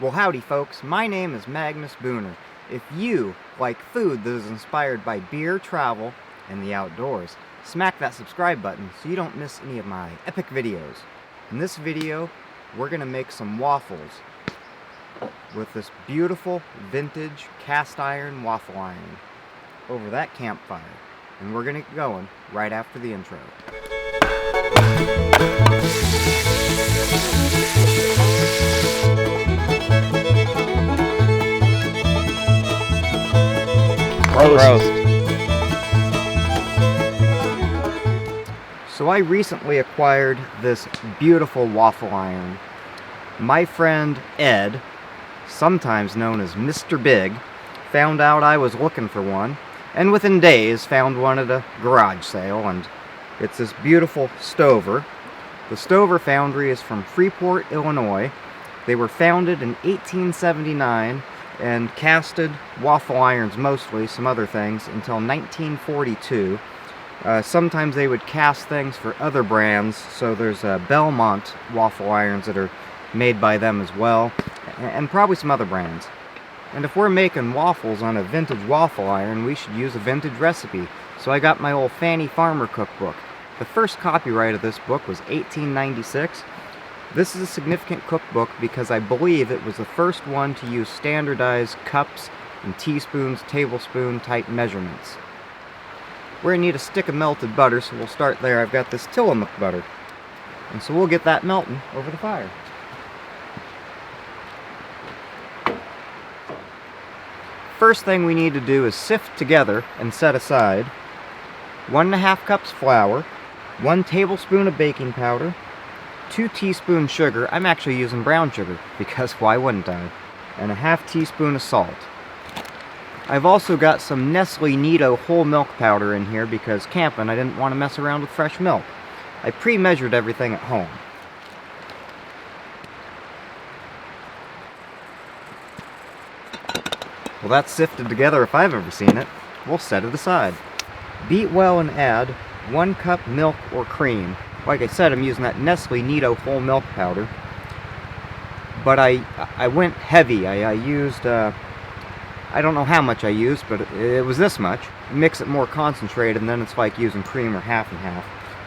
Well, howdy folks, my name is Magnus Booner. If you like food that is inspired by beer, travel, and the outdoors, smack that subscribe button so you don't miss any of my epic videos. In this video, we're going to make some waffles with this beautiful vintage cast iron waffle iron over that campfire. And we're going to get going right after the intro. Roast. So I recently acquired this beautiful waffle iron. My friend Ed, sometimes known as Mr. Big, found out I was looking for one, and within days found one at a garage sale, and it's this beautiful Stover. The Stover foundry is from Freeport, Illinois. They were founded in 1879 and casted waffle irons mostly, some other things, until 1942. Sometimes they would cast things for other brands, so there's Belmont waffle irons that are made by them as well, and probably some other brands. And if we're making waffles on a vintage waffle iron, we should use a vintage recipe. So I got my old Fannie Farmer cookbook. The first copyright of this book was 1896. This is a significant cookbook because I believe it was the first one to use standardized cups and teaspoons, tablespoon type measurements. We're going to need a stick of melted butter, so we'll start there. I've got this Tillamook butter, and so we'll get that melting over the fire. First thing we need to do is sift together and set aside 1½ cups flour, 1 tablespoon of baking powder, 2 teaspoons sugar. I'm actually using brown sugar because why wouldn't I? And a ½ teaspoon of salt. I've also got some Nestle Nido Whole Milk Powder in here because camping I didn't want to mess around with fresh milk. I pre-measured everything at home. Well, that's sifted together if I've ever seen it. We'll set it aside. Beat well and add 1 cup milk or cream. Like I said, I'm using that Nestle Nido Whole Milk Powder. But I went heavy. I used, I don't know how much I used, but it was this much. Mix it more concentrated, and then it's like using cream or half and half.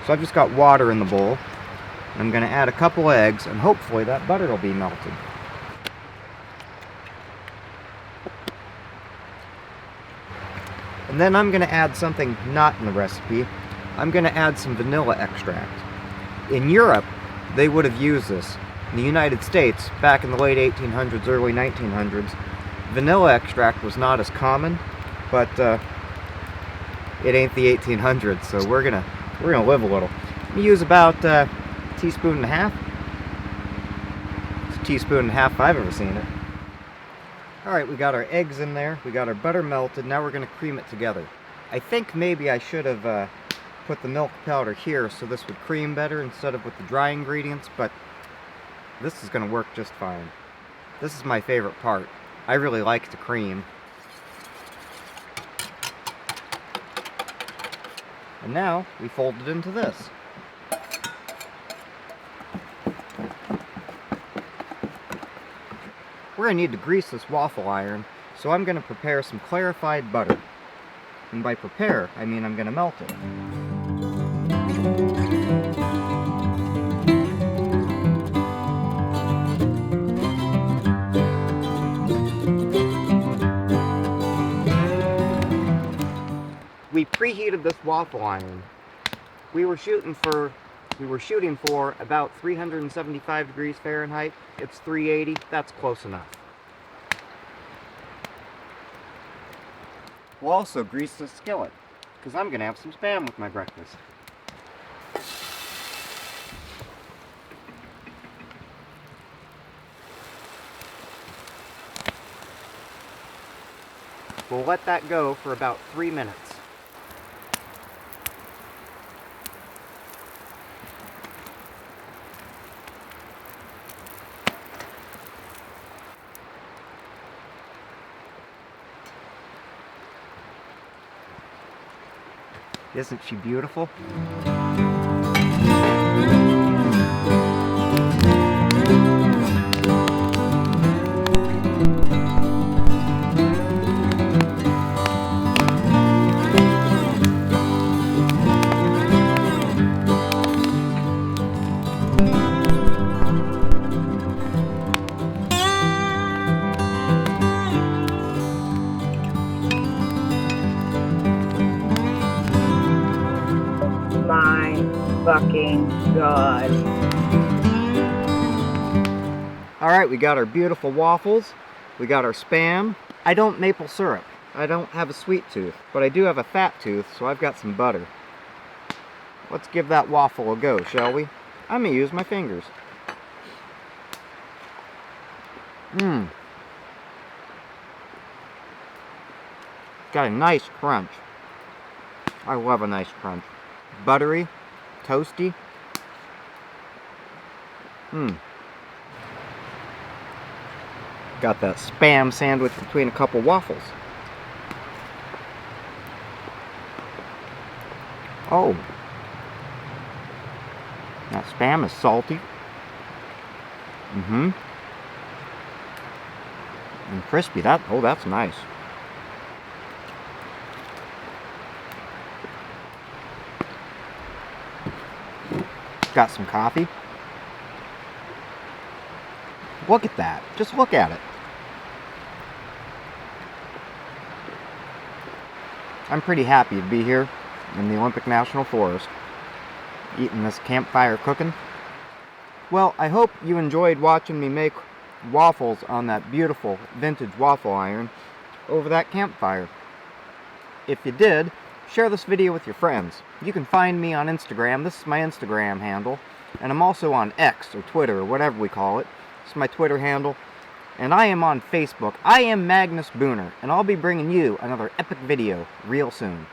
So I've just got water in the bowl. I'm going to add a couple eggs, and hopefully that butter will be melted. And then I'm going to add something not in the recipe. I'm going to add some vanilla extract. In Europe, they would have used this. In the United States, back in the late 1800s, early 1900s, vanilla extract was not as common, but it ain't the 1800s, so we're gonna live a little. We use about a teaspoon and a half. It's a teaspoon and a half if I've ever seen it. Alright, we got our eggs in there, we got our butter melted, now we're going to cream it together. I think maybe I should have put the milk powder here so this would cream better instead of with the dry ingredients, but this is going to work just fine. This is my favorite part. I really like to cream. And now we fold it into this. We're going to need to grease this waffle iron, so I'm going to prepare some clarified butter. And by prepare, I mean I'm going to melt it. We preheated this waffle iron. We were shooting for about 375 degrees Fahrenheit. It's 380. That's close enough. We'll also grease the skillet because I'm going to have some Spam with my breakfast. We'll let that go for about 3 minutes. Isn't she beautiful? fucking good. Alright, we got our beautiful waffles. We got our Spam. I don't maple syrup. I don't have a sweet tooth, but I do have a fat tooth, so I've got some butter. Let's give that waffle a go, shall we? I'm gonna use my fingers. Mmm. Got a nice crunch. I love a nice crunch. Buttery, toasty. Mmm. Got that Spam sandwich between a couple waffles. Oh. That Spam is salty. Mm-hmm. And crispy. That's nice. Got some coffee. Look at that. Just look at it. I'm pretty happy to be here in the Olympic National Forest, eating this campfire cooking. Well, I hope you enjoyed watching me make waffles on that beautiful vintage waffle iron over that campfire. If you did, share this video with your friends. You can find me on Instagram. This is my Instagram handle. And I'm also on X or Twitter or whatever we call it. This is my Twitter handle. And I am on Facebook. I am Magnus Booner. And I'll be bringing you another epic video real soon.